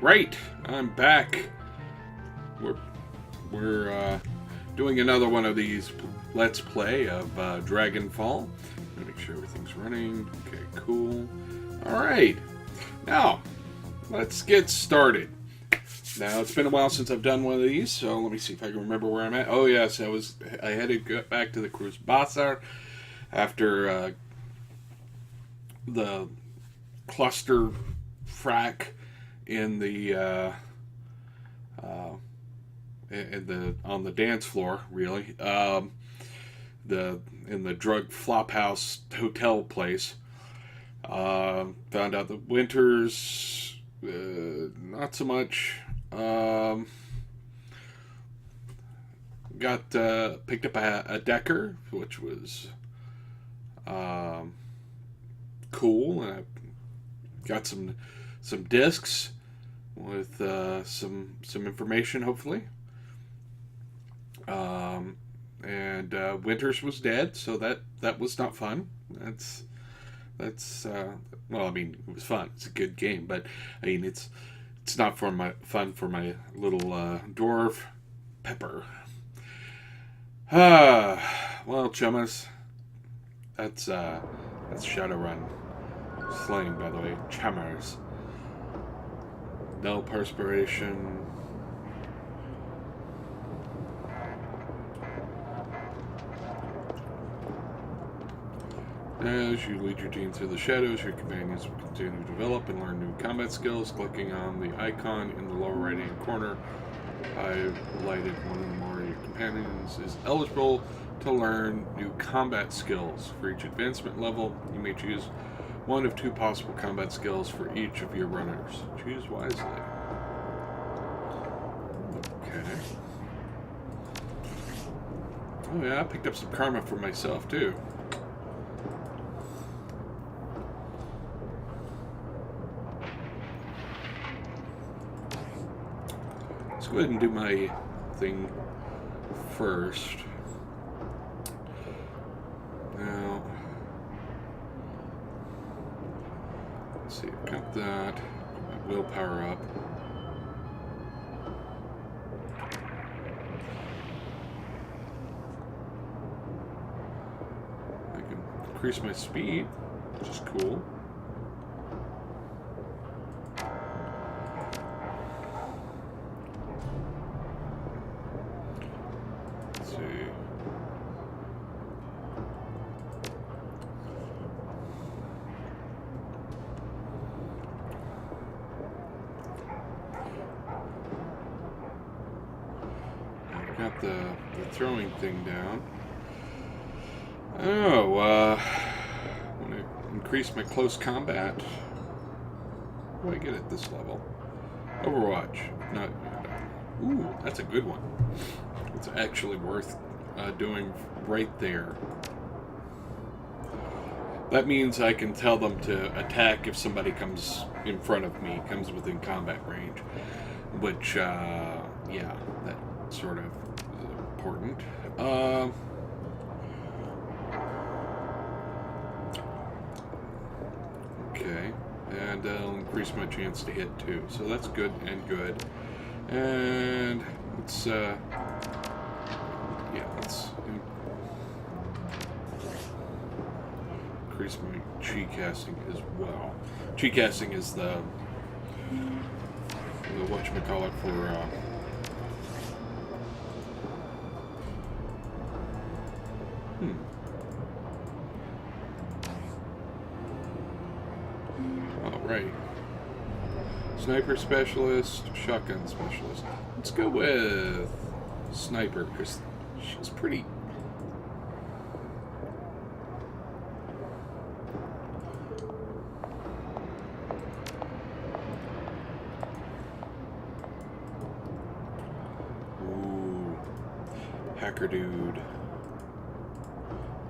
Right, I'm back. We're doing another one of these Let's Play of Dragonfall. Let me make sure everything's running. Okay, cool. All right, now let's get started. Now it's been a while since I've done one of these, so let me see if I can remember where I'm at. Oh yes, I had to go back to the Cruz Bazar after the cluster frack in the on the dance floor, really. In the drug flophouse hotel place. Found out that Winters not so much. Got picked up a Decker, which was cool, and I got some discs with some information, hopefully. And Winters was dead, so that was not fun. That's well, I mean, it was fun. It's a good game, but I mean, it's not fun for my little dwarf Pepper. Well, chummas, that's Shadowrun slang, by the way, chummers. No perspiration. As you lead your team through the shadows, your companions will continue to develop and learn new combat skills. Clicking on the icon in the lower right-hand corner, highlighted one or more of your companions is eligible to learn new combat skills. For each advancement level, you may choose one of two possible combat skills for each of your runners. Choose wisely. Okay. Oh yeah, I picked up some karma for myself too. Let's go ahead and do my thing first. Now, let's see, I've got that. My willpower up. I can increase my speed, which is cool. Got the throwing thing down. Oh, I want to increase my close combat. What do I get at this level? Overwatch. Not. Ooh, that's a good one. It's actually worth doing right there. That means I can tell them to attack if somebody comes in front of me, comes within combat range. Which, yeah, that sort of is important. Okay, and I'll increase my chance to hit too. So that's good and good. And let's, yeah, let's increase my chi casting as well. Chi casting is the whatchamacallit for Alright. Sniper specialist, shotgun specialist. Let's go with sniper, because she's pretty. Ooh. Hacker dude.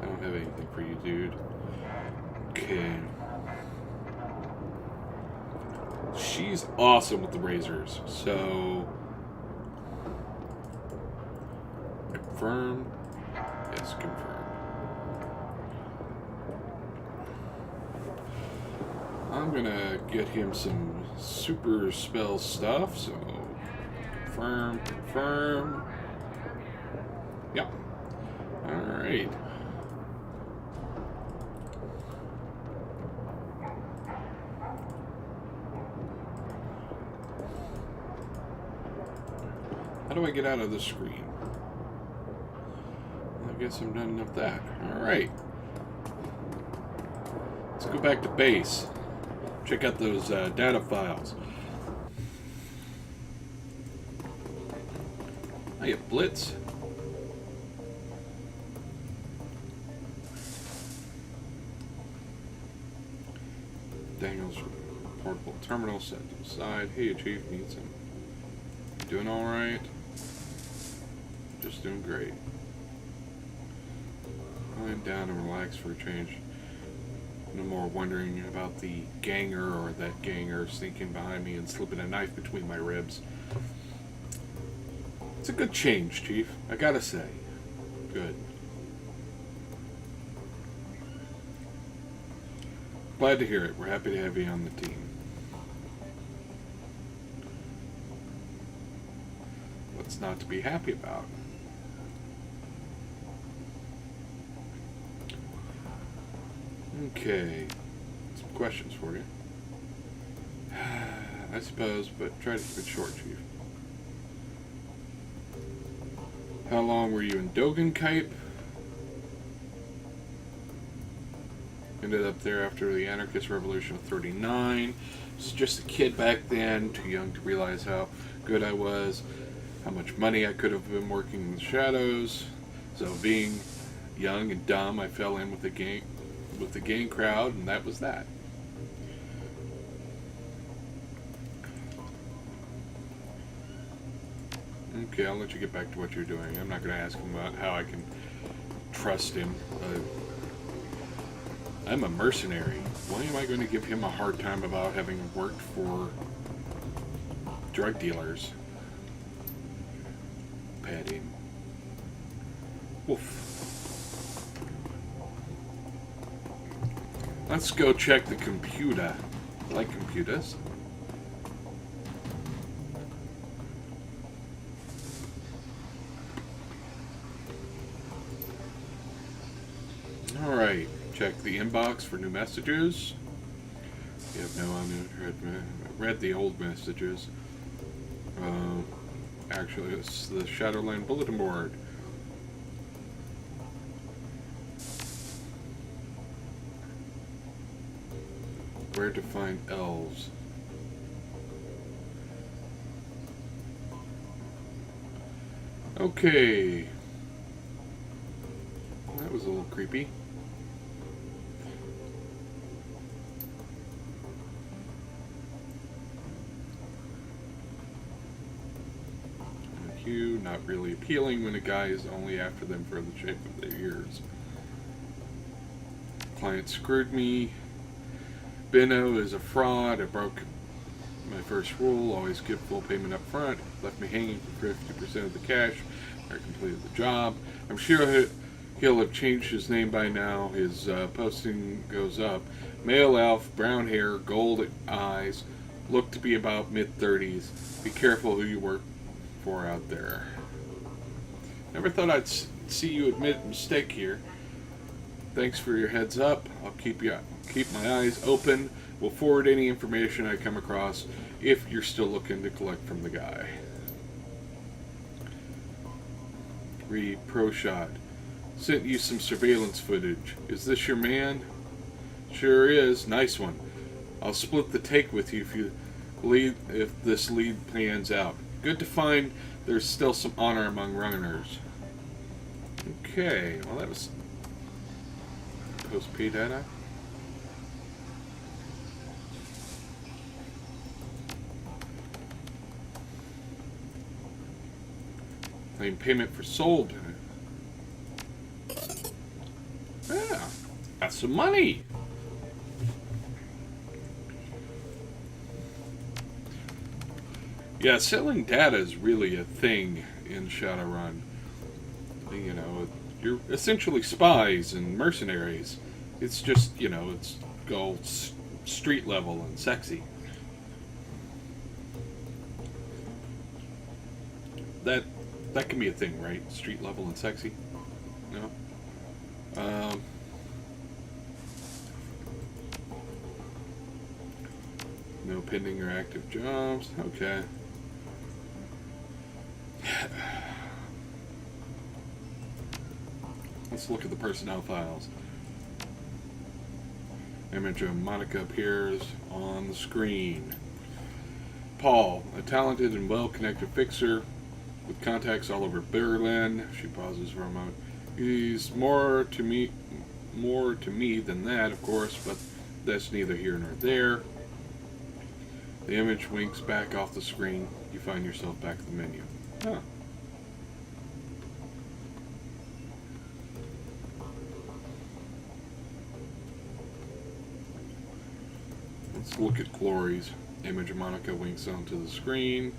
I don't have anything for you, dude. Okay. She's awesome with the razors, so confirm. Yes, confirm. I'm gonna get him some super spell stuff, so confirm, confirm. Yep. Alright. How do I get out of the screen? I guess I'm done with that. Alright. Let's go back to base. Check out those data files. Hiya, Blitz. Daniel's portable terminal set to the side. Hey, Chief, need some. Doing alright? Just doing great. Lying down and relax for a change. No more wondering about the ganger or that ganger sneaking behind me and slipping a knife between my ribs. It's a good change, Chief. I gotta say. Good. Glad to hear it. We're happy to have you on the team. What's not to be happy about? Okay. Some questions for you. I suppose, but try to keep it short, Chief. How long were you in Dogenkype? Ended up there after the Anarchist Revolution of 39. Was just a kid back then, too young to realize how good I was, how much money I could have been working in the shadows. So being young and dumb, I fell in with the gang crowd, and that was that. Okay, I'll let you get back to what you're doing. I'm not going to ask him about how I can trust him. I'm a mercenary. Why am I going to give him a hard time about having worked for drug dealers? Pet him. Woof. Let's go check the computer. I like computers. Alright, check the inbox for new messages. You have no read the old messages. Actually, it's the Shadowrun bulletin board. Where to find elves. Okay. That was a little creepy. Hugh, not really appealing when a guy is only after them for the shape of their ears. Client screwed me. Benno is a fraud. I broke my first rule. Always give full payment up front. Left me hanging for 50% of the cash. I completed the job. I'm sure he'll have changed his name by now. His posting goes up. Male elf, brown hair, gold eyes. Look to be about mid-30s. Be careful who you work for out there. Never thought I'd see you admit a mistake here. Thanks for your heads up. I'll keep my eyes open. We'll forward any information I come across if you're still looking to collect from the guy. Pro shot. Sent you some surveillance footage. Is this your man? Sure is. Nice one. I'll split the take with you if this lead pans out. Good to find there's still some honor among runners. Okay, well that was post-pay data. Claim payment for sold. Yeah, that's some money. Yeah, selling data is really a thing in Shadowrun. You know, you're essentially spies and mercenaries. It's just, you know, it's all street level and sexy. that can be a thing, right? Street level and sexy. No. No pending or active jobs. Okay. Let's look at the personnel files. Image of Monica appears on the screen. Paul, a talented and well-connected fixer with contacts all over Berlin. She pauses for a moment. He's more to me than that, of course, but that's neither here nor there. The image winks back off the screen. You find yourself back at the menu. Huh. Let's look at Glory's. Image of Monica winks onto the screen.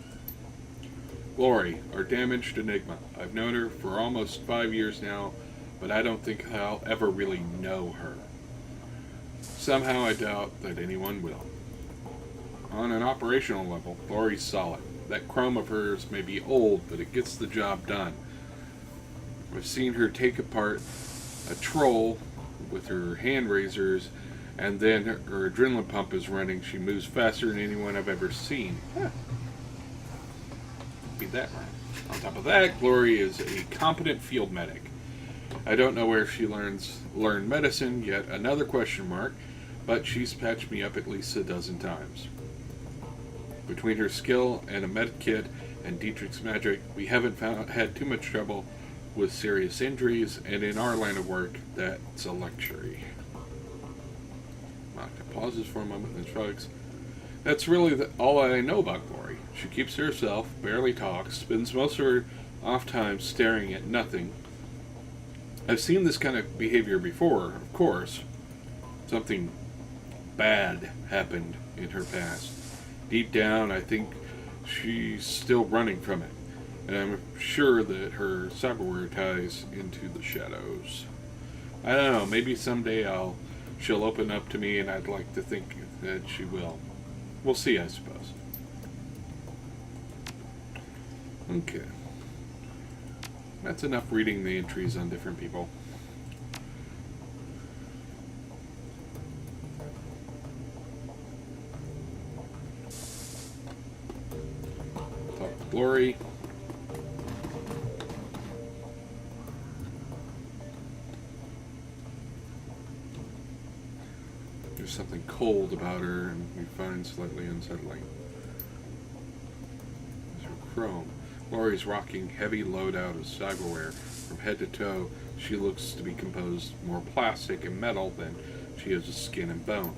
Glory, our damaged enigma. I've known her for almost 5 years now, but I don't think I'll ever really know her. Somehow I doubt that anyone will. On an operational level, Glory's solid. That chrome of hers may be old, but it gets the job done. I've seen her take apart a troll with her hand razors, and then her adrenaline pump is running. She moves faster than anyone I've ever seen. Huh. Be that right. On top of that, Glory is a competent field medic. I don't know where she learned medicine, yet another question mark, but she's patched me up at least a dozen times. Between her skill and a med kit and Dietrich's magic, we haven't had too much trouble with serious injuries, and in our line of work, that's a luxury. Monica pauses for a moment and shrugs. That's really all I know about Glory. She keeps to herself, barely talks, spends most of her off time staring at nothing. I've seen this kind of behavior before, of course. Something bad happened in her past. Deep down, I think she's still running from it, and I'm sure that her cyberware ties into the shadows. I don't know, maybe someday she'll open up to me, and I'd like to think that she will. We'll see, I suppose. Okay. That's enough reading the entries on different people. Talk to Glory. There's something cold about her, and we find slightly unsettling. There's her chrome. Glory's rocking heavy loadout of cyberware. From head to toe, she looks to be composed more plastic and metal than she is of skin and bone.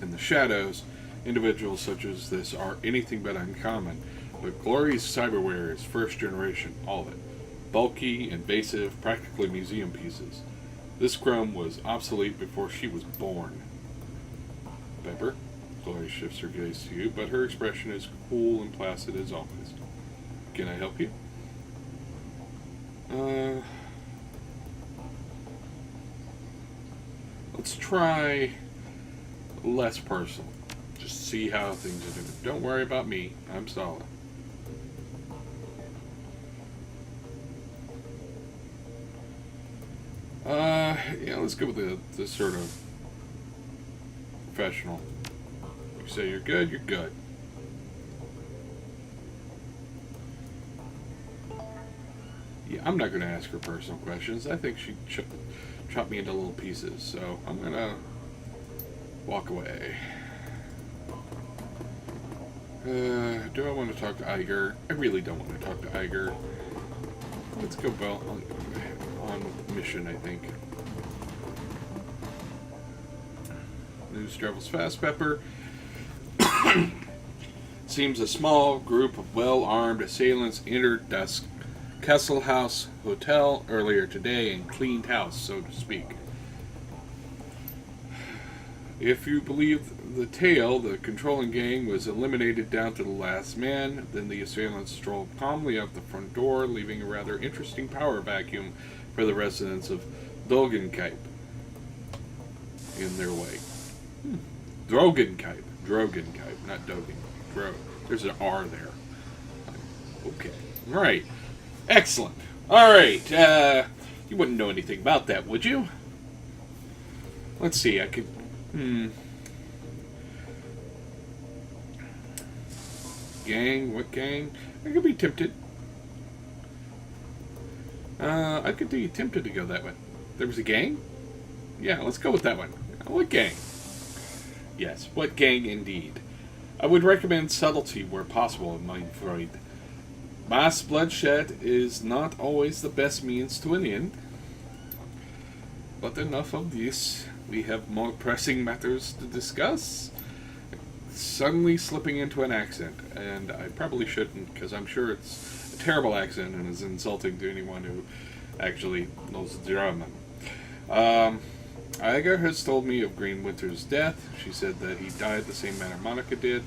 In the shadows, individuals such as this are anything but uncommon, but Glory's cyberware is first generation, all of it. Bulky, invasive, practically museum pieces. This chrome was obsolete before she was born. Pepper? Glory shifts her gaze to you, but her expression is cool and placid as always. Can I help you? Let's try less personal. Just see how things are doing. Don't worry about me. I'm solid. Yeah, let's go with the sort of professional. You say you're good, you're good. Yeah, I'm not going to ask her personal questions. I think she chopped me into little pieces, so I'm going to walk away. Do I want to talk to Iger? I really don't want to talk to Iger. Let's go on mission, I think. News travels fast, Pepper. Seems a small group of well-armed assailants entered Kessel House Hotel earlier today and cleaned house, so to speak. If you believe the tale, the controlling gang was eliminated down to the last man. Then the assailants strolled calmly out the front door, leaving a rather interesting power vacuum for the residents of Dolgenkipe in their wake. Drogenkipe, not Dogen. There's an R there. Okay. All right. Excellent. All right. You wouldn't know anything about that, would you? Let's see. I could. Gang? What gang? I could be tempted. I could be tempted to go that way. There was a gang? Yeah, let's go with that one. What gang? Yes, what gang indeed. I would recommend subtlety where possible, mein Freund. Mass bloodshed is not always the best means to an end. But enough of this. We have more pressing matters to discuss. Suddenly slipping into an accent, and I probably shouldn't, because I'm sure it's a terrible accent and is insulting to anyone who actually knows German. Iga has told me of Green Winter's death. She said that he died the same manner Monica did.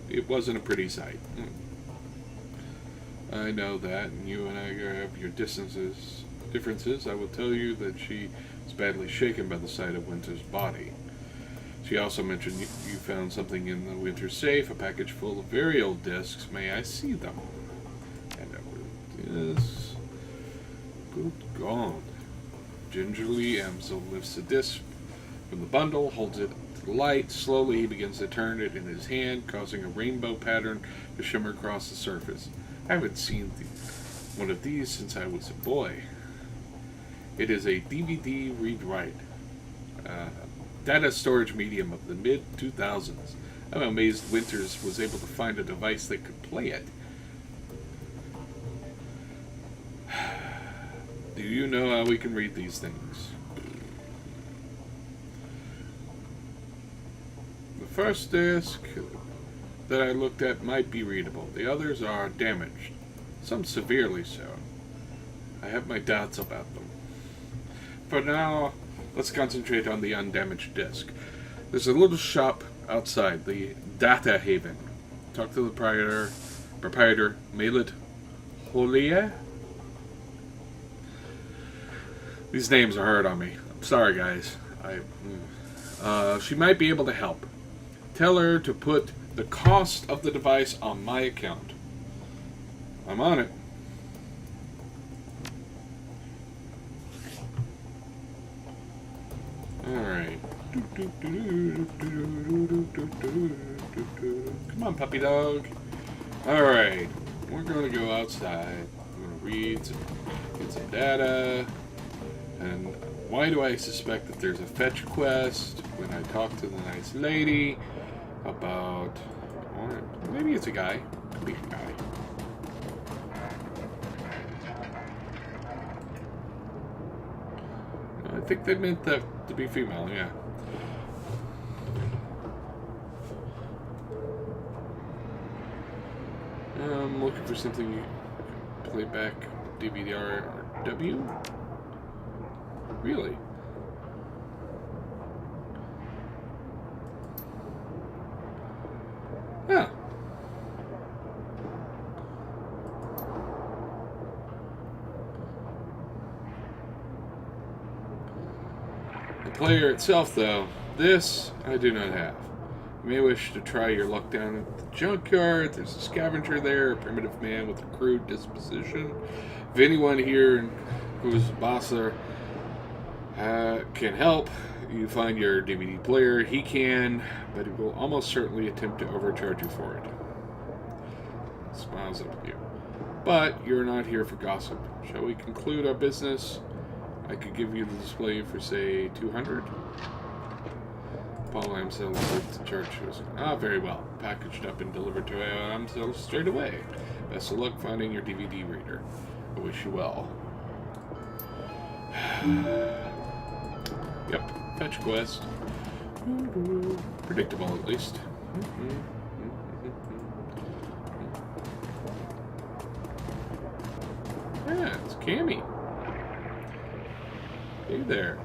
It wasn't a pretty sight. I know that, and you and Iga have your differences. I will tell you that she is badly shaken by the sight of Winter's body. She also mentioned you found something in the Winter safe, a package full of very old discs. May I see them? And yes. Good God. Gingerly, Amsel lifts a disc from the bundle, holds it to the light. Slowly, he begins to turn it in his hand, causing a rainbow pattern to shimmer across the surface. I haven't seen one of these since I was a boy. It is a DVD read-write. Data storage medium of the mid-2000s. I'm amazed Winters was able to find a device that could play it. Do you know how we can read these things? The first disc that I looked at might be readable. The others are damaged, some severely so. I have my doubts about them. For now, let's concentrate on the undamaged disc. There's a little shop outside, the Data Haven. Talk to the proprietor, Malit Holia. These names are hard on me. I'm sorry, guys. She might be able to help. Tell her to put the cost of the device on my account. I'm on it. Alright. Come on, puppy dog. Alright. We're going to go outside. We're going to read get some data. And why do I suspect that there's a fetch quest when I talk to the nice lady about... Or maybe it's a guy. Could be a guy. I think they meant that to be female, yeah. I'm looking for something you can play back DVD-RW? Really? Huh. The player itself, though, this I do not have. You may wish to try your luck down at the junkyard. There's a scavenger there, a primitive man with a crude disposition. If anyone here who's a bosser can help you find your DVD player, he can, but he will almost certainly attempt to overcharge you for it. Smiles up at you. But you're not here for gossip. Shall we conclude our business? I could give you the display for, say, 200. Paul Amsel went to church. Very well. Packaged up and delivered to Amsel straight away. Best of luck finding your DVD reader. I wish you well. Yep. Fetch quest. Predictable, at least. Yeah, it's Cammy. Hey there.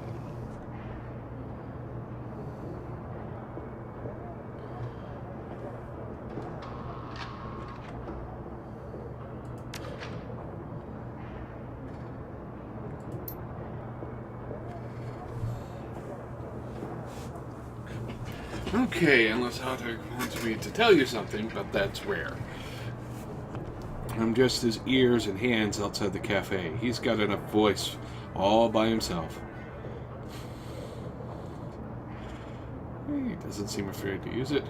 Okay, unless Hotter wants me to tell you something, but that's rare. I'm just his ears and hands outside the cafe. He's got enough voice all by himself. He doesn't seem afraid to use it.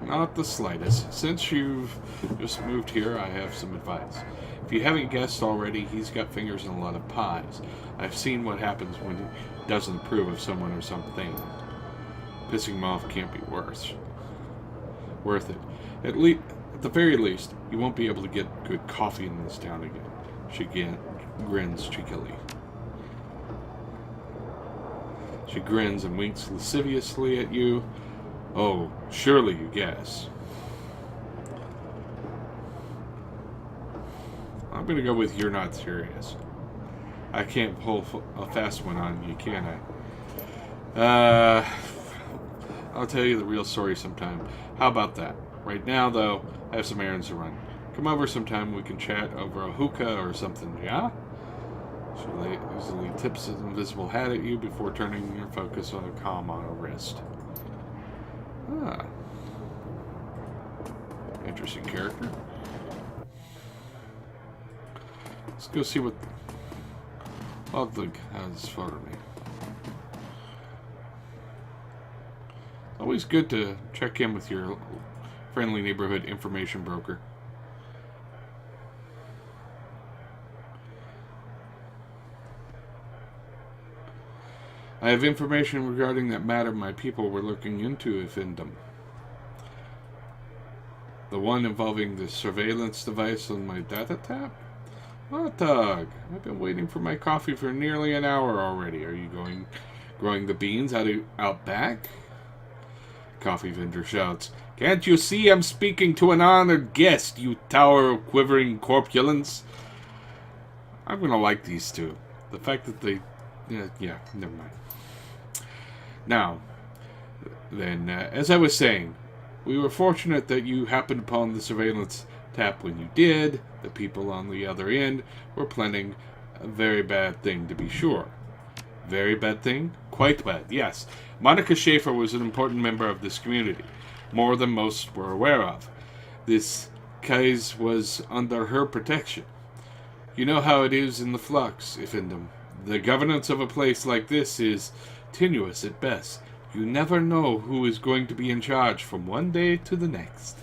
Not the slightest. Since you've just moved here, I have some advice. If you haven't guessed already, he's got fingers in a lot of pies. I've seen what happens when he doesn't approve of someone or something. Pissing him off can't be worth it. At the very least, you won't be able to get good coffee in this town again. She grins cheekily. She grins and winks lasciviously at you. Oh, surely you guess. I'm gonna go with you're not serious. I can't pull a fast one on you, can I? I'll tell you the real story sometime. How about that? Right now, though, I have some errands to run. Come over sometime, we can chat over a hookah or something, yeah? She easily tips an invisible hat at you before turning your focus on a comm on her wrist. Ah. Interesting character. Let's go see what Ludwig has for me. Always good to check in with your friendly neighborhood information broker. I have information regarding that matter my people were looking into, Effendum. The one involving the surveillance device on my data tap? Hot dog! I've been waiting for my coffee for nearly an hour already. Are you growing the beans out back? Coffee vendor shouts, "Can't you see I'm speaking to an honored guest, you tower of quivering corpulence?" I'm gonna like these two. The fact that they... Yeah, never mind. Now, then, as I was saying, we were fortunate that you happened upon the surveillance tap when you did. The people on the other end were planning a very bad thing, to be sure. Very bad thing? Quite bad, yes. Monica Schaefer was an important member of this community, more than most were aware of. This case was under her protection. You know how it is in the flux, Effendum. The governance of a place like this is tenuous at best. You never know who is going to be in charge from one day to the next.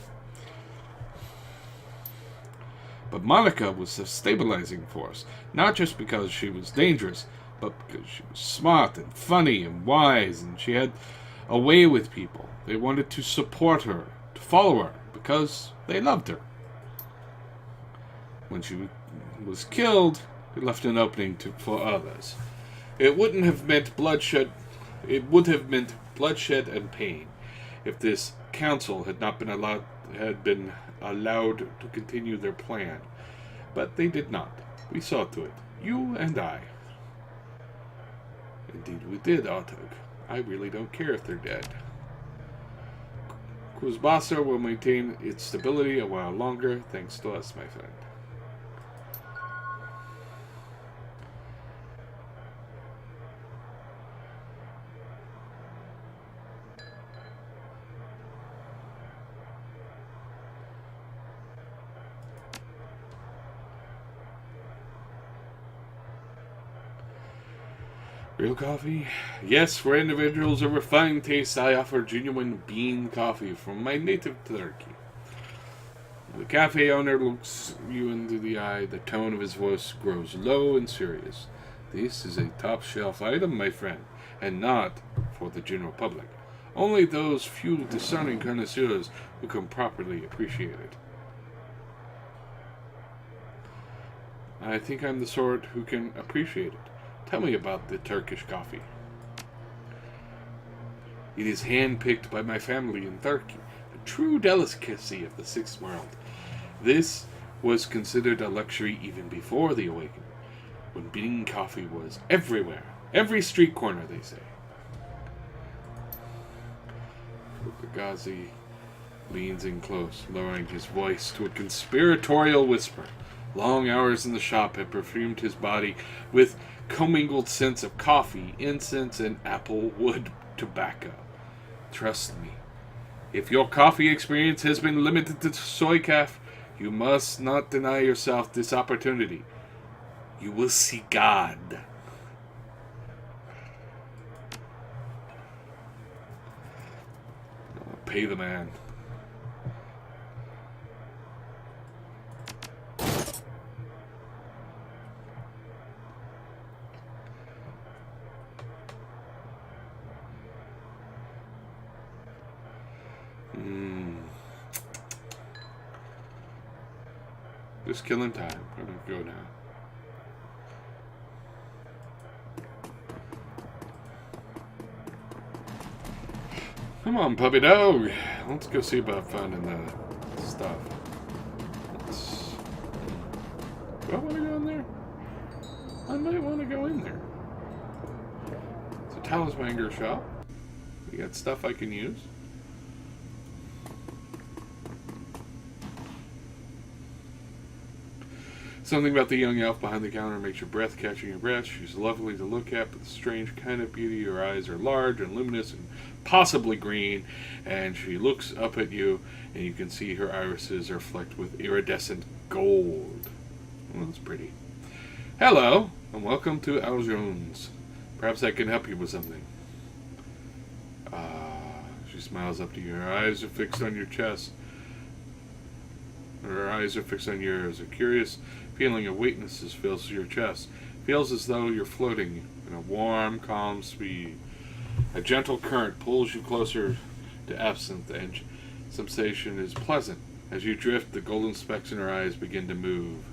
But Monica was a stabilizing force, not just because she was dangerous, but because she was smart and funny and wise, and she had a way with people. They wanted to support her, to follow her, because they loved her. When she was killed, it left an opening for others. It would have meant bloodshed and pain if this council had not been allowed to continue their plan. But they did not. We saw to it. You and I. Indeed we did, Artug. I really don't care if they're dead. Kuzbasa will maintain its stability a while longer, thanks to us, my friend. Real coffee? Yes, for individuals of refined taste, I offer genuine bean coffee from my native Turkey. The cafe owner looks you into the eye. The tone of his voice grows low and serious. This is a top-shelf item, my friend, and not for the general public. Only those few discerning connoisseurs who can properly appreciate it. I think I'm the sort who can appreciate it. Tell me about the Turkish coffee. It is hand-picked by my family in Turkey, a true delicacy of the Sixth World. This was considered a luxury even before the Awakening, when bean coffee was everywhere, every street corner, they say. Fukagazi leans in close, lowering his voice to a conspiratorial whisper. Long hours in the shop had perfumed his body with commingled scents of coffee, incense, and apple wood tobacco. Trust me. If your coffee experience has been limited to soy calf, you must not deny yourself this opportunity. You will see God. Pay the man. Just killing time. I'm gonna go now. Come on, puppy dog. Let's go see about finding the stuff. Do I want to go in there? I might want to go in there. It's a talisman shop. We got stuff I can use. Something about the young elf behind the counter makes your breath catching your breath. She's lovely to look at, but the strange kind of beauty. Her eyes are large and luminous and possibly green, and she looks up at you, and you can see her irises are flecked with iridescent gold. Well, that's pretty. Hello, and welcome to Aljon's. Perhaps I can help you with something. She smiles up to you. Her eyes are fixed on your chest. Her eyes are fixed on yours. A curious feeling of weightlessness fills your chest. Feels as though you're floating in a warm, calm speed. A gentle current pulls you closer to absinthe, and sensation is pleasant. As you drift, the golden specks in her eyes begin to move.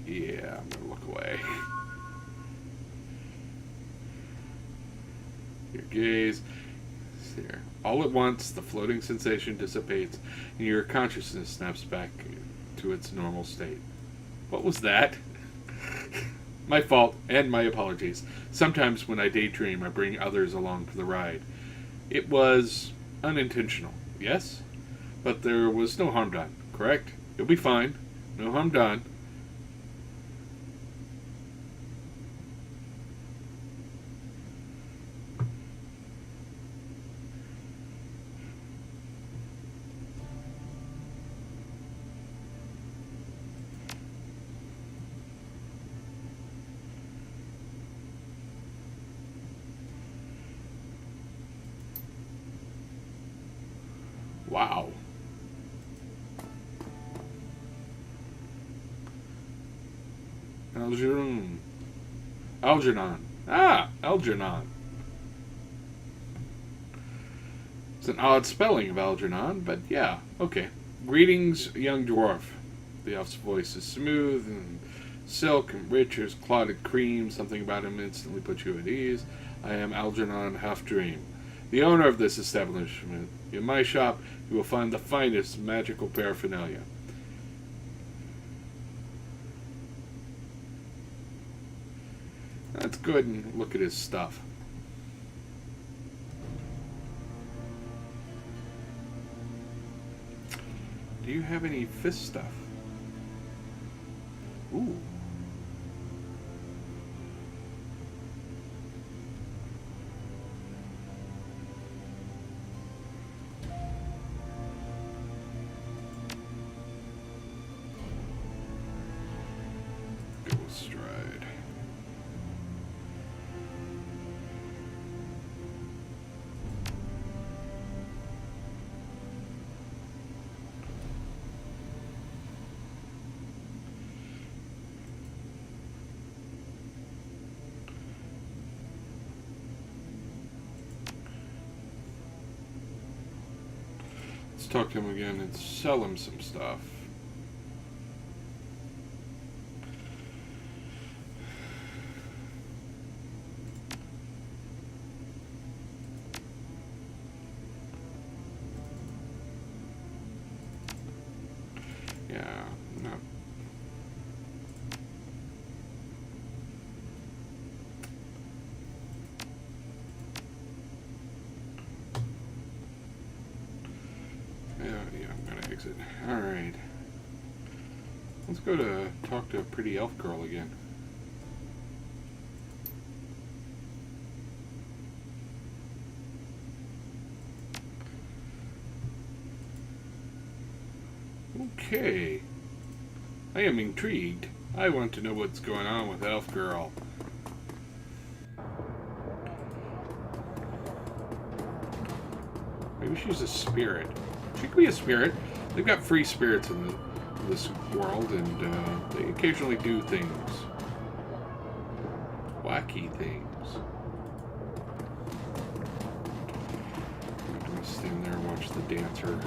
Yeah, I'm gonna look away. Your gaze. There. All at once, the floating sensation dissipates, and your consciousness snaps back to its normal state. What was that? My fault, and my apologies. Sometimes when I daydream, I bring others along for the ride. It was unintentional, yes? But there was no harm done, correct? You'll be fine. No harm done. Wow. Algernon. Algernon. It's an odd spelling of Algernon, but yeah, okay. Greetings, young dwarf. The elf's voice is smooth and silk and rich as clotted cream. Something about him instantly puts you at ease. I am Algernon Half-Dream, the owner of this establishment. In my shop, you will find the finest magical paraphernalia. Let's go ahead and look at his stuff. Do you have any fist stuff? Ooh. Stride. Let's talk to him again and sell him some stuff. Yeah, no. Yeah, I'm gonna exit. Alright. Let's go to talk to a pretty elf girl again. Okay. I am intrigued. I want to know what's going on with Elf Girl. Maybe she's a spirit. She could be a spirit. They've got free spirits in this world, and they occasionally do things. Wacky things. I'm going to stand there and watch the dancer.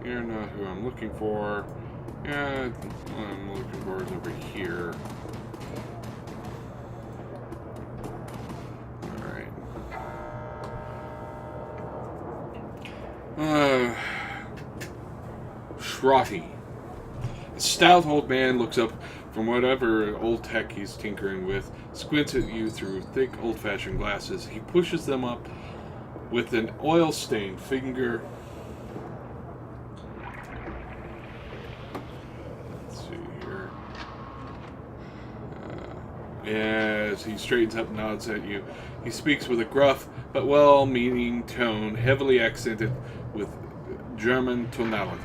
You're not who I'm looking for. Yeah, what I'm looking for is over here. Alright. Shrotty. A stout old man looks up from whatever old tech he's tinkering with, squints at you through thick old-fashioned glasses. He pushes them up with an oil-stained finger. Let's see here. As he straightens up and nods at you, he speaks with a gruff but well-meaning tone, heavily accented with German tonality.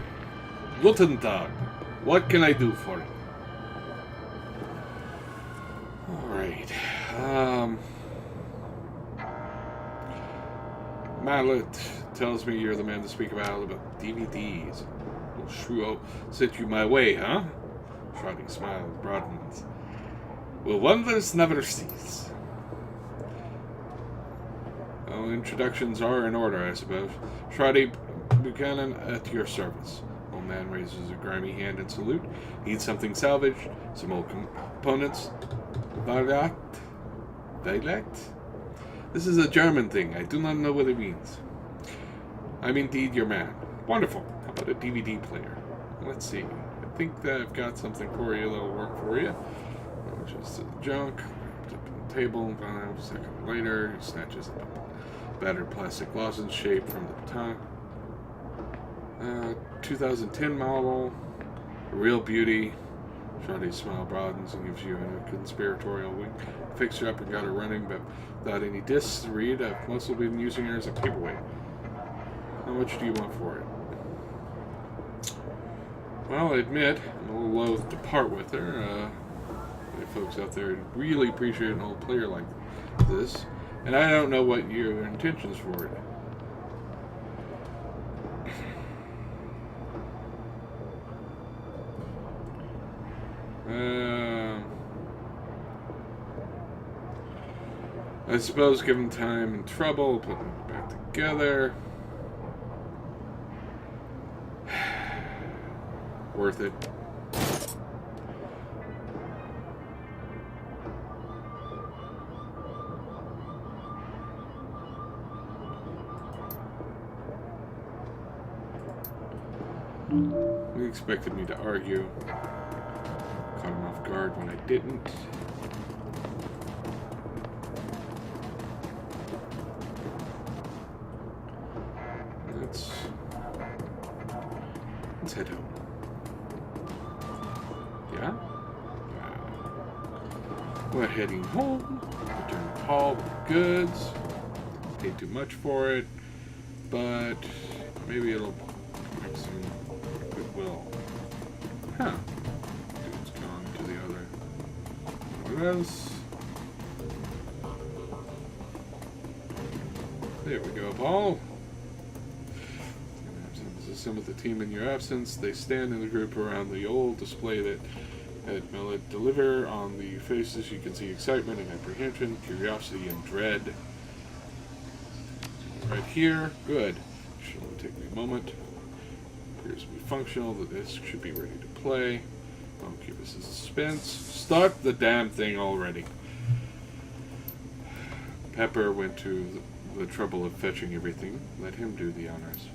Guten Tag. What can I do for you? Alright. Mallet tells me you're the man to speak about DVDs. Well, Shruo sent you my way, huh? Shrotty smiled, broadens. Will wonders never cease? Well, introductions are in order, I suppose. Shrotty Buchanan at your service. Old man raises a grimy hand in salute. Need something salvaged? Some old components? Dialect? This is a German thing. I do not know what it means. I'm indeed your man. Wonderful. How about a DVD player? Let's see. I think that I've got something for you that'll work for you. Just junk. Up on the table. A second later, he snatches up a battered plastic lozenge shape from the top. 2010 model. A real beauty. Shawty's smile broadens and gives you a conspiratorial wink. Fixed her up and got her running, but without any discs to read. I've mostly been using her as a paperweight. How much do you want for it? Well, I admit, I'm a little loath to part with her. Folks out there really appreciate an old player like this, and I don't know what your intentions for it. I suppose given time and trouble, putting it back together. Worth it. He expected me to argue. Caught him off guard when I didn't. Let's head home. Yeah? We're heading home. Return to Hall with goods. Paid too much for it, but maybe it'll make some goodwill. Huh. Dude's gone to the other. What else? There we go, Paul. Some of the team in your absence, they stand in a group around the old display that had Millet deliver. On the faces you can see excitement and apprehension, curiosity and dread. Right here, good. Should only take me a moment. Appears to be functional. The disc should be ready to play. Won't keep us in suspense. Start the damn thing already. Pepper went to the trouble of fetching everything. Let him do the honors.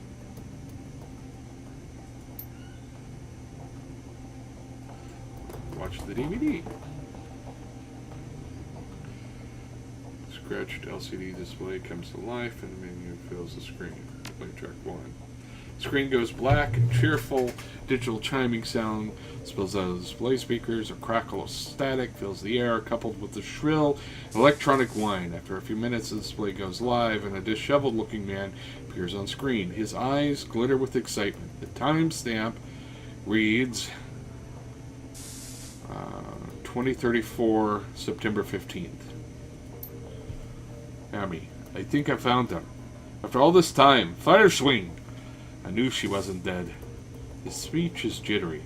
Watch the DVD. Scratched LCD display comes to life and the menu fills the screen. Play track 1. Screen goes black and cheerful. Digital chiming sound spills out of the display speakers. A crackle of static fills the air, coupled with the shrill electronic whine. After a few minutes, the display goes live, and a disheveled-looking man appears on screen. His eyes glitter with excitement. The timestamp reads 2034, September 15th. Amy, I think I found her. After all this time, fire swing! I knew she wasn't dead. His speech is jittery.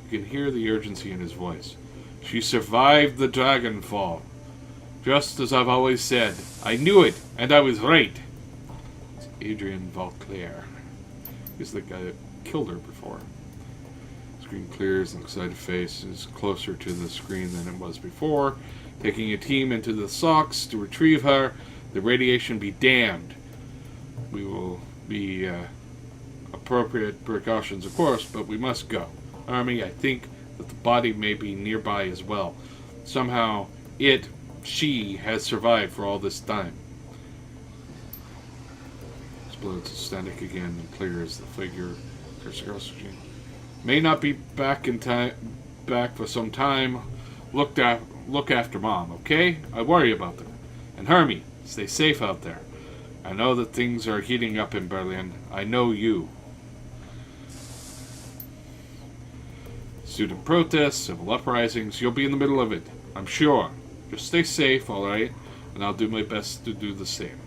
You can hear the urgency in his voice. She survived the Dragonfall. Just as I've always said. I knew it, and I was right. It's Adrian Vauclair. He's the guy that killed her before. Screen clears, and the excited face is closer to the screen than it was before. Taking a team into the socks to retrieve her. The radiation be damned. We will be appropriate precautions, of course, but we must go. Army, I think that the body may be nearby as well. Somehow, she has survived for all this time. Explodes static again and clears the figure. May not be back for some time. Look after Mom, okay? I worry about them. And Hermie, stay safe out there. I know that things are heating up in Berlin. I know you. Student protests, civil uprisings, you'll be in the middle of it, I'm sure. Just stay safe, alright? And I'll do my best to do the same.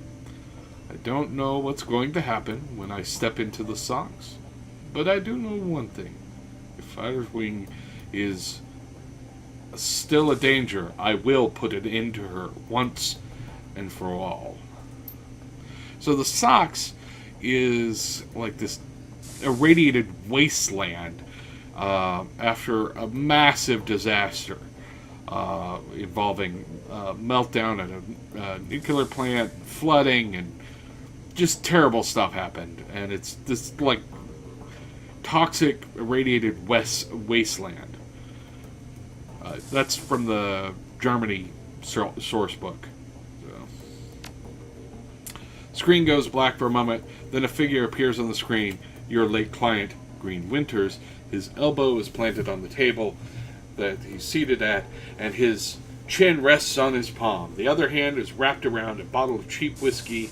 I don't know what's going to happen when I step into the socks. But I do know one thing. If Firewing is still a danger, I will put it into her once and for all. So the socks is like this irradiated wasteland after a massive disaster involving meltdown at a nuclear plant, flooding, and just terrible stuff happened. And it's this like toxic irradiated wasteland. That's from the Germany source book. Screen goes black for a moment, then a figure appears on the screen. Your late client, Green Winters. His elbow is planted on the table that he's seated at, and his chin rests on his palm. The other hand is wrapped around a bottle of cheap whiskey.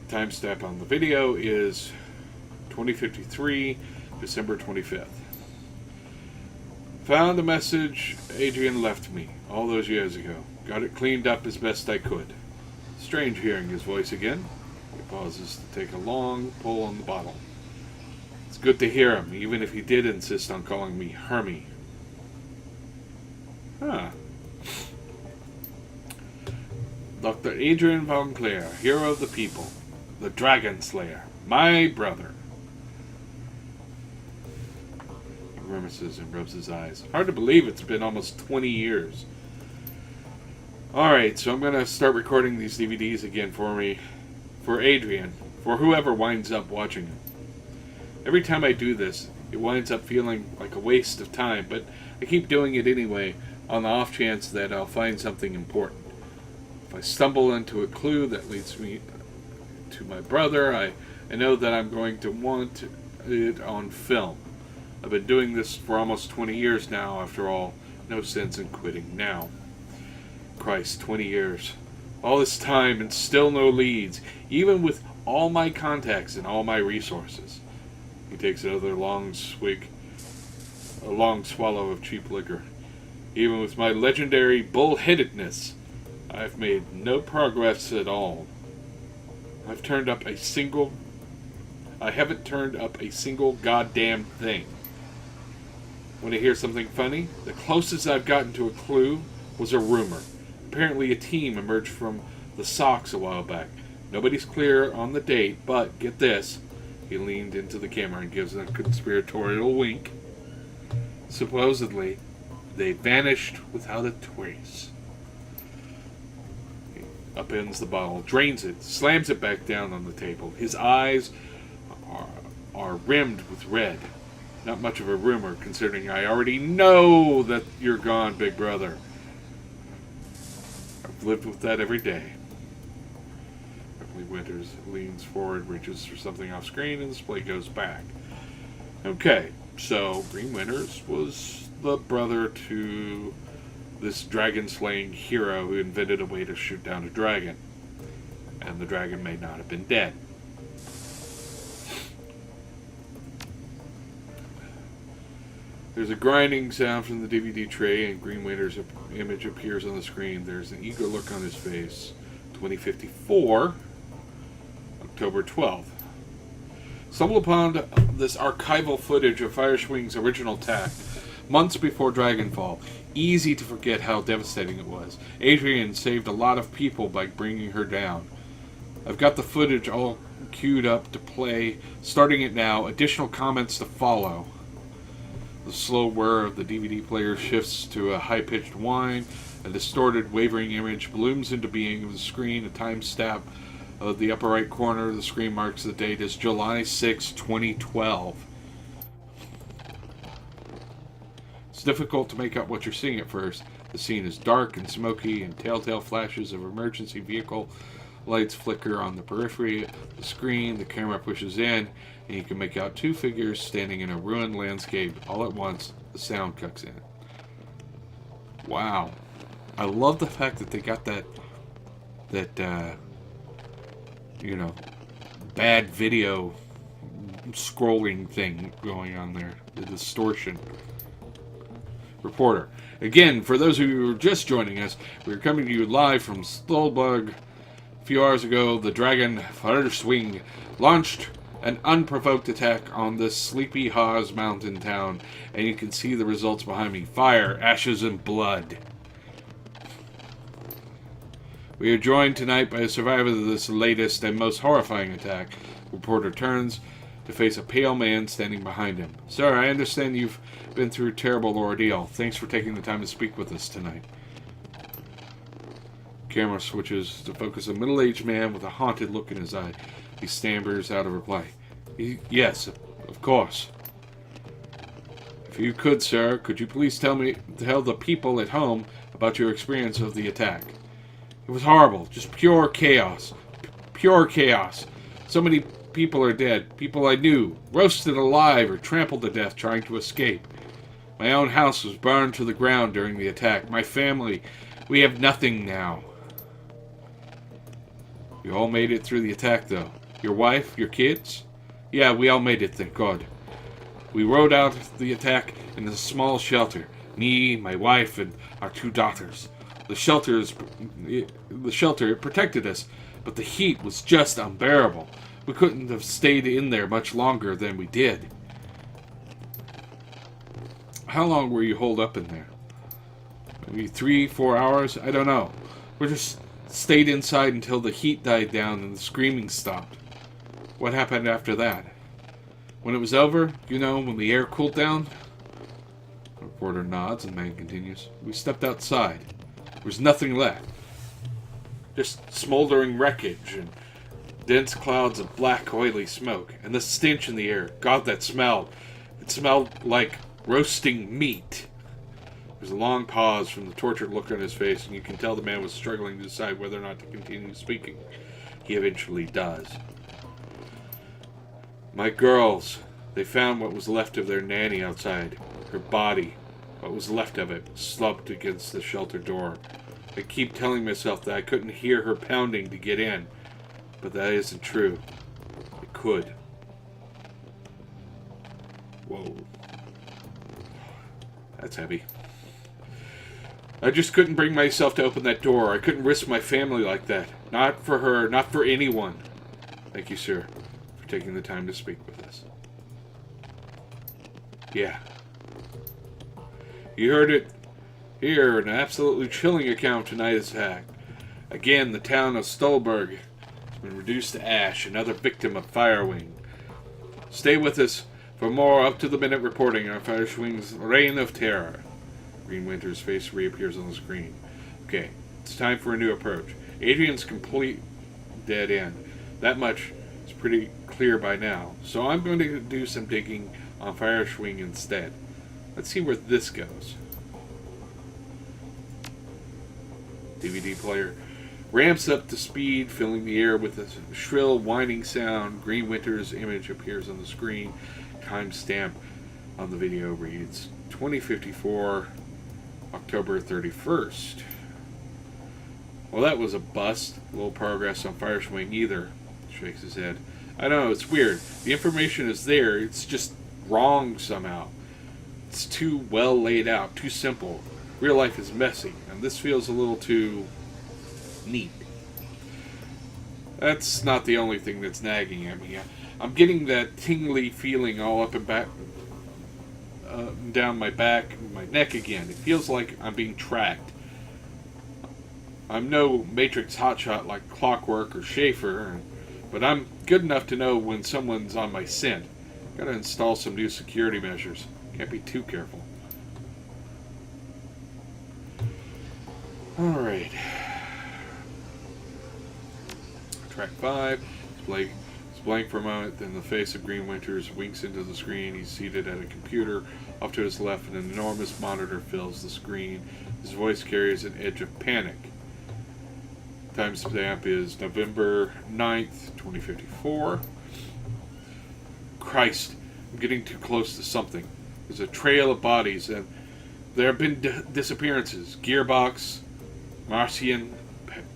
Timestamp on the video is 2053, December 25th. Found the message Adrian left me all those years ago. Got it cleaned up as best I could. Strange hearing his voice again. He pauses to take a long pull on the bottle. It's good to hear him, even if he did insist on calling me Hermie. Huh. Dr. Adrian Vauclair, hero of the people, the Dragon Slayer, my brother. He grimaces and rubs his eyes. Hard to believe it's been almost 20 years. Alright, so I'm going to start recording these DVDs again for me, for Adrian, for whoever winds up watching them. Every time I do this, it winds up feeling like a waste of time, but I keep doing it anyway on the off chance that I'll find something important. If I stumble into a clue that leads me to my brother, I know that I'm going to want it on film. I've been doing this for almost 20 years now, after all. No sense in quitting now. Christ, 20 years. All this time and still no leads, even with all my contacts and all my resources. He takes another long swig, a long swallow of cheap liquor. Even with my legendary bullheadedness, I've made no progress at all. I haven't turned up a single goddamn thing. Want to hear something funny? The closest I've gotten to a clue was a rumor. Apparently a team emerged from the socks a while back. Nobody's clear on the date, but get this. He leaned into the camera and gives a conspiratorial wink. Supposedly, they vanished without a trace. He upends the bottle, drains it, slams it back down on the table. His eyes are rimmed with red. Not much of a rumor, considering I already know that you're gone, big brother. I've lived with that every day. Lee Winters leans forward, reaches for something off screen, and the display goes back. Okay, so Green Winters was the brother to this dragon-slaying hero who invented a way to shoot down a dragon. And the dragon may not have been dead. There's a grinding sound from the DVD tray, and Green Winters' image appears on the screen. There's an eager look on his face. 2054, October 12th. Stumbled upon this archival footage of Firewing's original attack, months before Dragonfall. Easy to forget how devastating it was. Adrian saved a lot of people by bringing her down. I've got the footage all queued up to play, starting it now. Additional comments to follow. The slow whir of the DVD player shifts to a high-pitched whine. A distorted, wavering image blooms into being of the screen. A timestamp of the upper right corner of the screen marks the date as July 6, 2012. It's difficult to make out what you're seeing at first. The scene is dark and smoky, and telltale flashes of emergency vehicle lights flicker on the periphery of the screen. The camera pushes in, and you can make out two figures standing in a ruined landscape. All at once, the sound cuts in. Wow. I love the fact that they got that bad video scrolling thing going on there. The distortion. Reporter. Again, for those of you who are just joining us, we're coming to you live from Stolberg. A few hours ago, the Dragonfall launched an unprovoked attack on this sleepy Haas mountain town, and you can see the results behind me. Fire, ashes, and blood. We are joined tonight by a survivor of this latest and most horrifying attack. Reporter turns to face a pale man standing behind him. Sir, I understand you've been through a terrible ordeal. Thanks for taking the time to speak with us tonight. Camera switches to focus a middle-aged man with a haunted look in his eye. He stammers out a reply. Yes, of course. If you could, sir, could you please tell the people at home about your experience of the attack? It was horrible. Just pure chaos. Pure chaos. So many people are dead. People I knew. Roasted alive or trampled to death trying to escape. My own house was burned to the ground during the attack. My family. We have nothing now. You all made it through the attack, though. Your wife? Your kids? Yeah, we all made it, thank God. We rode out the attack in a small shelter. Me, my wife, and our two daughters. The shelter protected us, but the heat was just unbearable. We couldn't have stayed in there much longer than we did. How long were you holed up in there? Maybe 3-4 hours? I don't know. We just stayed inside until the heat died down and the screaming stopped. What happened after that? When it was over, when the air cooled down? The reporter nods and the man continues. We stepped outside. There was nothing left. Just smoldering wreckage and dense clouds of black, oily smoke. And the stench in the air. God, that smell. It smelled like roasting meat. There's a long pause from the tortured look on his face, and you can tell the man was struggling to decide whether or not to continue speaking. He eventually does. My girls, they found what was left of their nanny outside. Her body. What was left of it, slumped against the shelter door. I keep telling myself that I couldn't hear her pounding to get in, but that isn't true. It could. Whoa. That's heavy. I just couldn't bring myself to open that door. I couldn't risk my family like that. Not for her, not for anyone. Thank you, sir, for taking the time to speak with us. Yeah. You heard it here, an absolutely chilling account of tonight's attack. Again, the town of Stolberg has been reduced to ash, another victim of Firewing. Stay with us for more up-to-the-minute reporting on Firewing's Reign of Terror. Green Winter's face reappears on the screen. Okay, it's time for a new approach. Adrian's complete dead end. That much is pretty clear by now. So I'm going to do some digging on Firewing instead. Let's see where this goes. DVD player ramps up to speed, filling the air with a shrill, whining sound. Green Winter's image appears on the screen. Timestamp on the video reads 2054, October 31st. Well, that was a bust. Little progress on Firewing either. Shakes his head. I know, it's weird. The information is there, it's just wrong somehow. It's too well laid out, too simple. Real life is messy, and this feels a little too neat. That's not the only thing that's nagging at me. I'm getting that tingly feeling all up and back, down my back and my neck again. It feels like I'm being tracked. I'm no Matrix hotshot like Clockwork or Schaefer, but I'm good enough to know when someone's on my scent. Gotta install some new security measures. Can't be too careful. Alright. Track 5. It's blank for a moment, then the face of Green Winters winks into the screen. He's seated at a computer. Off to his left, an enormous monitor fills the screen. His voice carries an edge of panic. Timestamp is November 9th, 2054. Christ, I'm getting too close to something. There's a trail of bodies, and there have been disappearances. Gearbox, Marcian,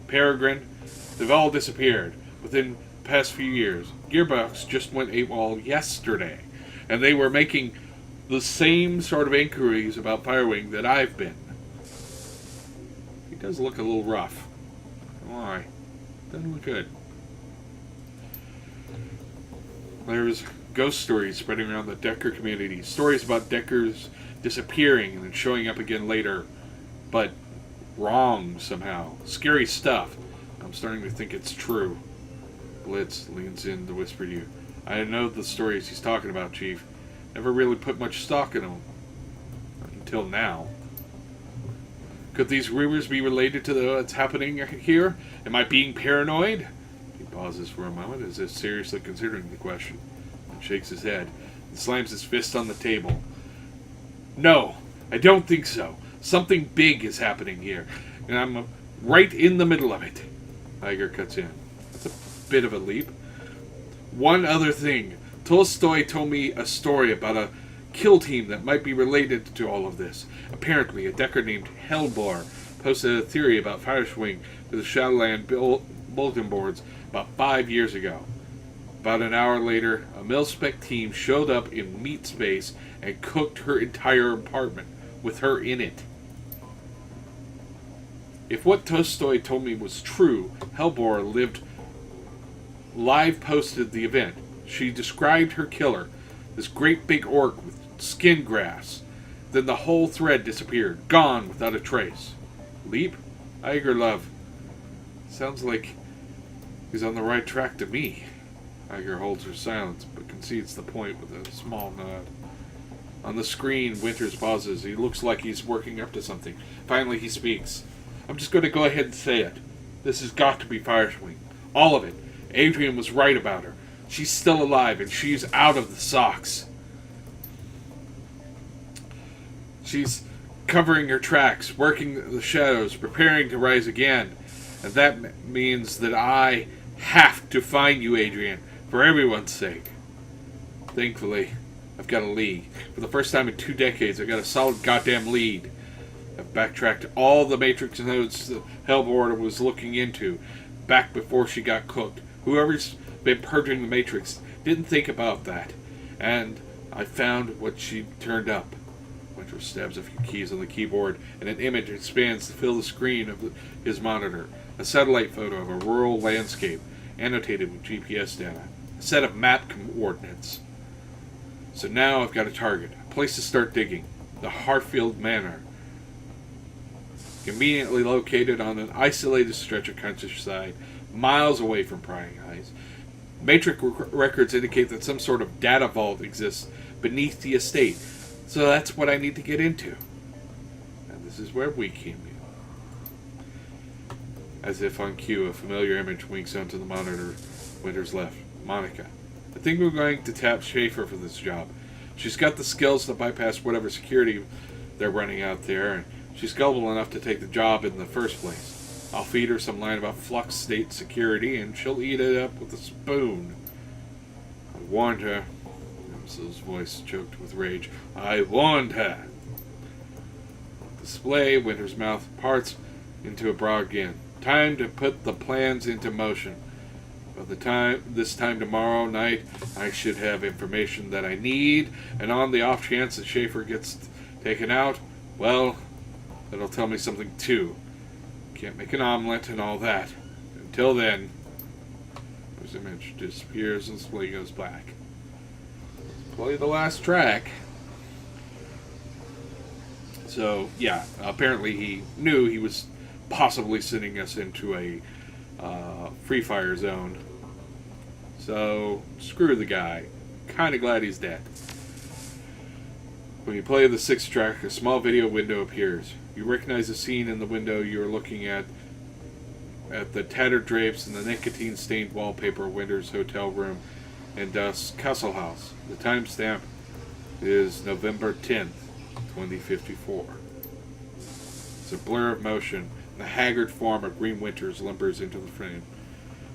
Peregrine, they've all disappeared within the past few years. Gearbox just went AWOL yesterday, and they were making the same sort of inquiries about Firewing that I've been. He does look a little rough. Why? Doesn't look good. There's ghost stories spreading around the Decker community. Stories about Deckers disappearing and then showing up again later, but wrong somehow. Scary stuff. I'm starting to think it's true. Blitz leans in to whisper to you. I know the stories he's talking about, Chief. Never really put much stock in them. Until now. Could these rumors be related to what's happening here? Am I being paranoid? He pauses for a moment as if seriously considering the question. And shakes his head and slams his fist on the table. No, I don't think so. Something big is happening here. And I'm right in the middle of it. Iger cuts in. That's a bit of a leap. One other thing. Tolstoy told me a story about a kill team that might be related to all of this. Apparently, a Decker named Hellbore posted a theory about Firewing to the Shadowrun bulletin boards about 5 years ago. About an hour later, a mil-spec team showed up in meat space and cooked her entire apartment, with her in it. If what Tolstoy told me was true, Hellbore live posted the event. She described her killer, this great big orc with skin grafts. Then the whole thread disappeared, gone without a trace. Leap? Iger love. Sounds like he's on the right track to me. Iger holds her silence, but concedes the point with a small nod. On the screen, Winters pauses. He looks like he's working up to something. Finally, he speaks. I'm just going to go ahead and say it. This has got to be Firewing. All of it. Adrian was right about her. She's still alive, and she's out of the socks. She's covering her tracks, working the shadows, preparing to rise again. And that means that I have to find you, Adrian, for everyone's sake. Thankfully, I've got a lead. For the first time in 2 decades, I've got a solid goddamn lead. I've backtracked all the Matrix nodes that Hellbourne was looking into, back before she got cooked. Whoever's been purging the Matrix didn't think about that. And I found what she turned up. Winter stabs a few keys on the keyboard, and an image expands to fill the screen of his monitor. A satellite photo of a rural landscape, annotated with GPS data. A set of map coordinates. So now I've got a target. A place to start digging. The Hartfield Manor. Conveniently located on an isolated stretch of countryside, miles away from prying eyes. Matrix records indicate that some sort of data vault exists beneath the estate. So that's what I need to get into. And this is where we came in. As if on cue, a familiar image winks onto the monitor. Winter's left. Monica. I think we're going to tap Schaefer for this job. She's got the skills to bypass whatever security they're running out there, and she's gullible enough to take the job in the first place. I'll feed her some line about flux state security, and she'll eat it up with a spoon. I warned her. Emsa's voice choked with rage. I warned her. Display, Winter's mouth parts into a brow again. Time to put the plans into motion. By this time tomorrow night, I should have information that I need, and on the off chance that Schaefer gets taken out, well, that'll tell me something too. Can't make an omelet and all that. Until then, his image disappears and the display goes black. Play the last track. So, yeah, apparently he knew he was possibly sending us into a free fire zone. So, screw the guy. Kinda glad he's dead. When you play the 6th track, a small video window appears. You recognize the scene in the window you are looking at the tattered drapes and the nicotine-stained wallpaper of Winter's hotel room in Das Kasselhaus. The timestamp is November 10th, 2054. It's a blur of motion. The haggard form of Green Winters limbers into the frame.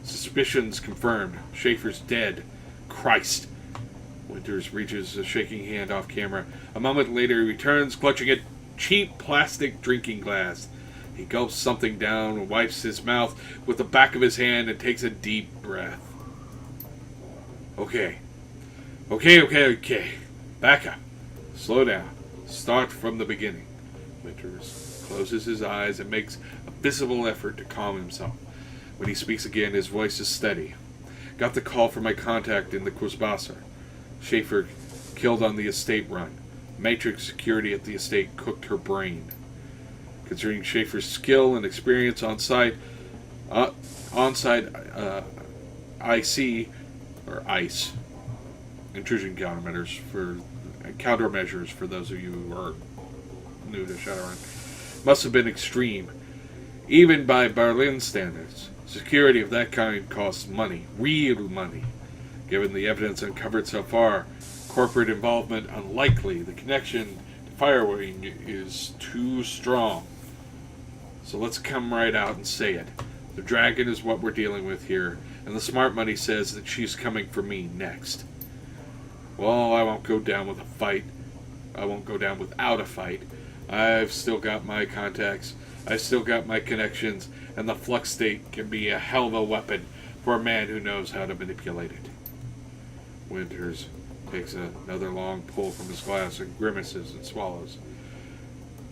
Suspicions confirmed. Schaefer's dead. Christ. Winters reaches a shaking hand off camera. A moment later, he returns, clutching a cheap plastic drinking glass. He gulps something down and wipes his mouth with the back of his hand and takes a deep breath. Okay. Back up. Slow down. Start from the beginning. Winters closes his eyes and makes a visible effort to calm himself. When he speaks again, his voice is steady. Got the call from my contact in the Kurswasser. Schaefer killed on the estate run. Matrix security at the estate cooked her brain. Considering Schaefer's skill and experience on site, IC or ICE intrusion countermeasures for those of you who are new to Shadowrun must have been extreme, even by Berlin standards. Security of that kind costs money, real money. Given the evidence uncovered so far, corporate involvement unlikely. The connection to Firewing is too strong. So let's come right out and say it. The dragon is what we're dealing with here, and the smart money says that she's coming for me next. Well, I won't go down with a fight. I won't go down without a fight. I've still got my contacts. I've still got my connections, and the flux state can be a hell of a weapon for a man who knows how to manipulate it. Winters takes another long pull from his glass and grimaces and swallows.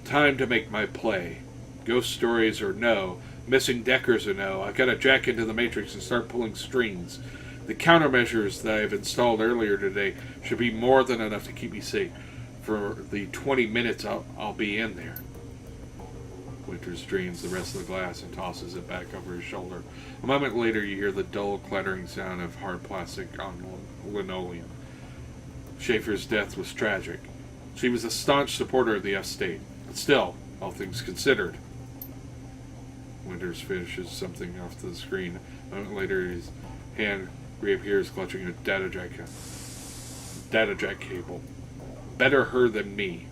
Time to make my play. Ghost stories or no, missing Deckers or no, I gotta jack into the Matrix and start pulling strings. The countermeasures that I've installed earlier today should be more than enough to keep me safe for the 20 minutes I'll be in there. Winters drains the rest of the glass and tosses it back over his shoulder. A moment later, you hear the dull, clattering sound of hard plastic on linoleum. Schaefer's death was tragic. She was a staunch supporter of the estate, but still, all things considered. Winters finishes something off the screen. A moment later, his hand reappears clutching a data jack cable. Better her than me.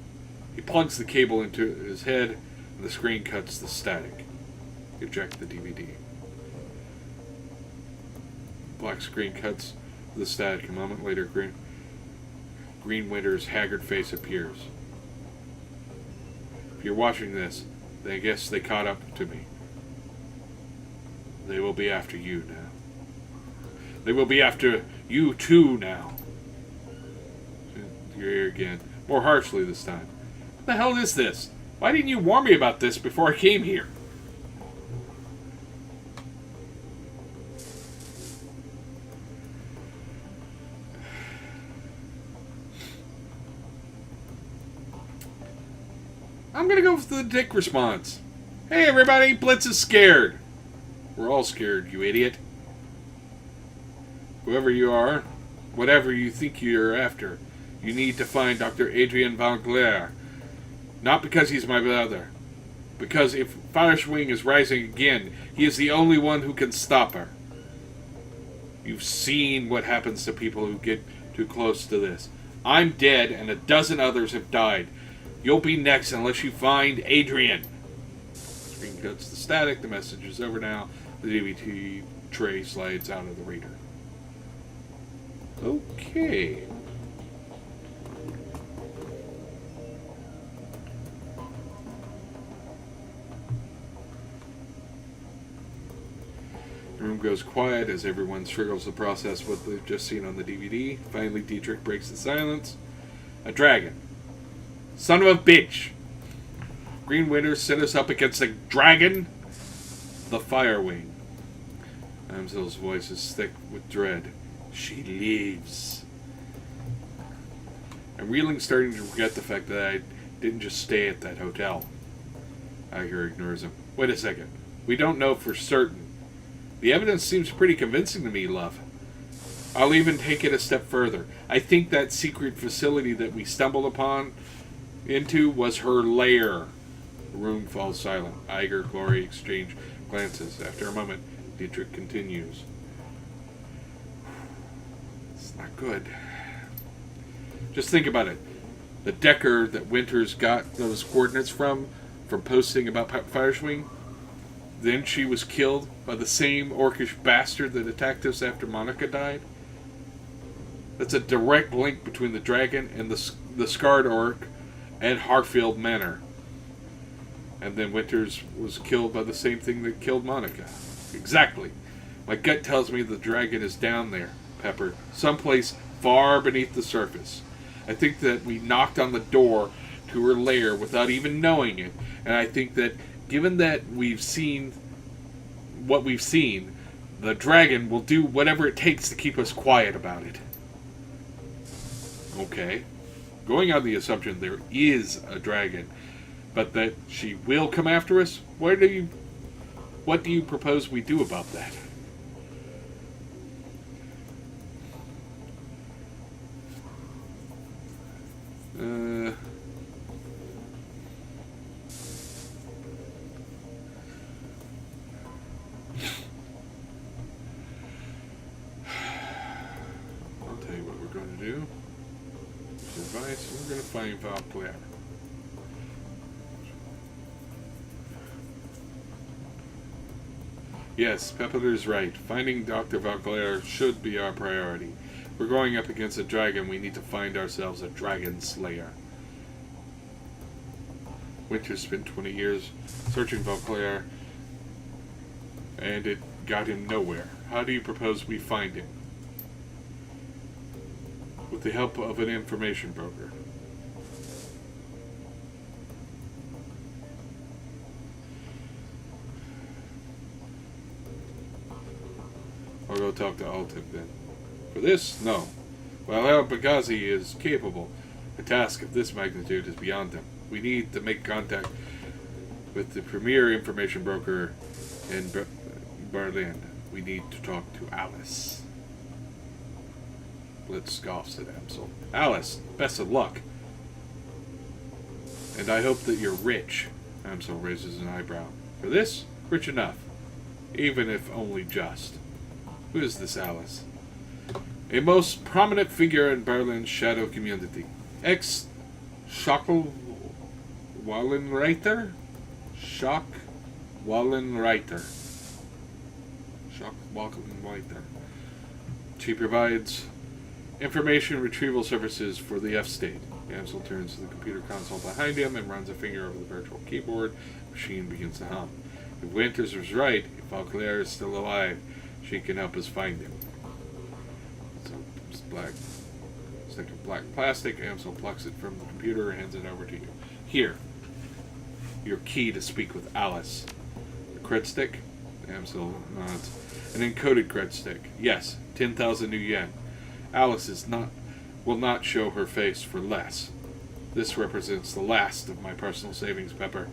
He plugs the cable into his head, and the screen cuts the static. Eject the DVD. Black screen cuts the static. A moment later, Green Winter's haggard face appears. If you're watching this, then I guess they caught up to me. They will be after you now. They will be after you too now. You're here again. More harshly this time. What the hell is this? Why didn't you warn me about this before I came here? I'm gonna go with the dick response. Hey everybody, Blitz is scared. We're all scared, you idiot. Whoever you are, whatever you think you're after, you need to find Dr. Adrian Van Glaer. Not because he's my brother. Because if Firewing is rising again, he is the only one who can stop her. You've seen what happens to people who get too close to this. I'm dead and a dozen others have died. You'll be next unless you find Adrian. Screen cuts to static. The message is over now. The DVD tray slides out of the reader. Okay. The room goes quiet as everyone struggles to process what they've just seen on the DVD. Finally, Dietrich breaks the silence. A dragon. Son of a bitch! Green Winter set us up against a dragon? The Firewing. Amsel's voice is thick with dread. She lives. I'm reeling, starting to forget the fact that I didn't just stay at that hotel. Iger ignores him. Wait a second. We don't know for certain. The evidence seems pretty convincing to me, love. I'll even take it a step further. I think that secret facility that we stumbled into was her lair. The room falls silent. Iger, Glory exchange glances. After a moment, Dietrich continues. It's not good. Just think about it. The Decker that Winters got those coordinates from posting about Firewing, then she was killed by the same orcish bastard that attacked us after Monica died. That's a direct link between the dragon and the scarred orc and Harfield Manor. And then Winters was killed by the same thing that killed Monica. Exactly. My gut tells me the dragon is down there, Pepper. Someplace far beneath the surface. I think that we knocked on the door to her lair without even knowing it. And I think that given that we've seen what we've seen, the dragon will do whatever it takes to keep us quiet about it. Okay. Going on the assumption there is a dragon, but that she will come after us, what do you propose we do about that? I'll tell you what we're going to do. Advice, we're going to find Valclair. Yes, Pepper's right. Finding Dr. Valclair should be our priority. We're going up against a dragon. We need to find ourselves a dragon slayer. Winter spent 20 years searching Valclair, and it got him nowhere. How do you propose we find him? With the help of an information broker. I'll go talk to Altic then. For this? No. While El Bagazi is capable, a task of this magnitude is beyond him. We need to make contact with the premier information broker in Berlin. We need to talk to Alice. Blitz scoffs at Amsel. Alice, best of luck. And I hope that you're rich. Amsel raises an eyebrow. For this? Rich enough. Even if only just. Who is this Alice? A most prominent figure in Berlin's shadow community. Ex-Schockwallenreiter? Schockwallenreiter. Schockwallenreiter. She provides information retrieval services for the F-State. Amsel turns to the computer console behind him and runs a finger over the virtual keyboard. The machine begins to hum. If Winters was right, if Valclair is still alive, she can help us find him. So, it's black. Stick of black plastic. Amsel plucks it from the computer and hands it over to you. Here. Your key to speak with Alice. A cred stick? Amsel nods. An encoded cred stick. Yes, 10,000 new yen. Alice will not show her face for less. This represents the last of my personal savings, Pepper.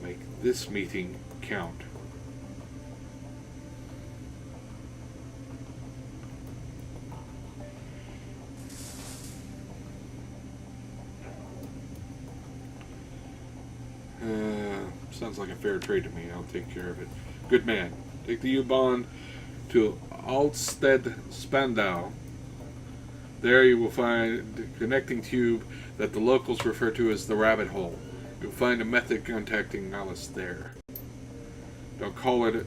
Make this meeting count. Sounds like a fair trade to me. I'll take care of it. Good man. Take the U-Bahn to Alstead Spandau. There you will find the connecting tube that the locals refer to as the rabbit hole. You'll find a method contacting Alice there. Don't call it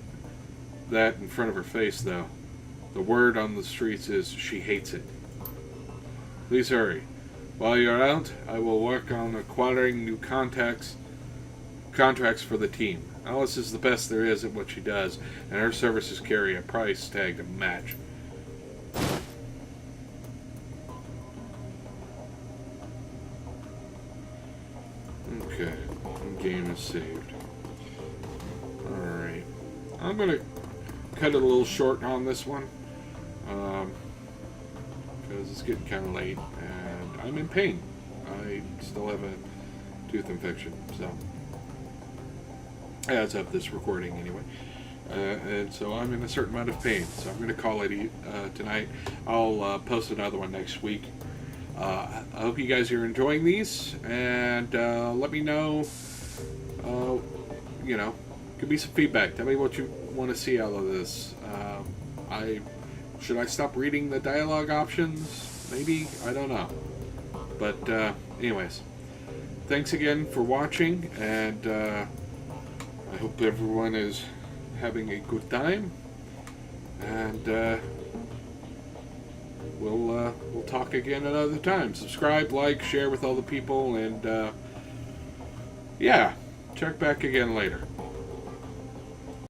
that in front of her face, though. The word on the streets is she hates it. Please hurry. While you're out, I will work on acquiring new contracts for the team. Alice is the best there is at what she does, and her services carry a price tag to match. Okay, game is saved. Alright. I'm going to cut it a little short on this one, because it's getting kind of late, and I'm in pain. I still have a tooth infection, so as of this recording anyway. And so I'm in a certain amount of pain, so I'm going to call it tonight. I'll post another one next week. I hope you guys are enjoying these, and let me know, give me some feedback. Tell me what you want to see out of this. Should I stop reading the dialogue options? Maybe? I don't know. But anyways, thanks again for watching, and I hope everyone is having a good time, and we'll talk again another time. Subscribe, like, share with all the people, and yeah, check back again later.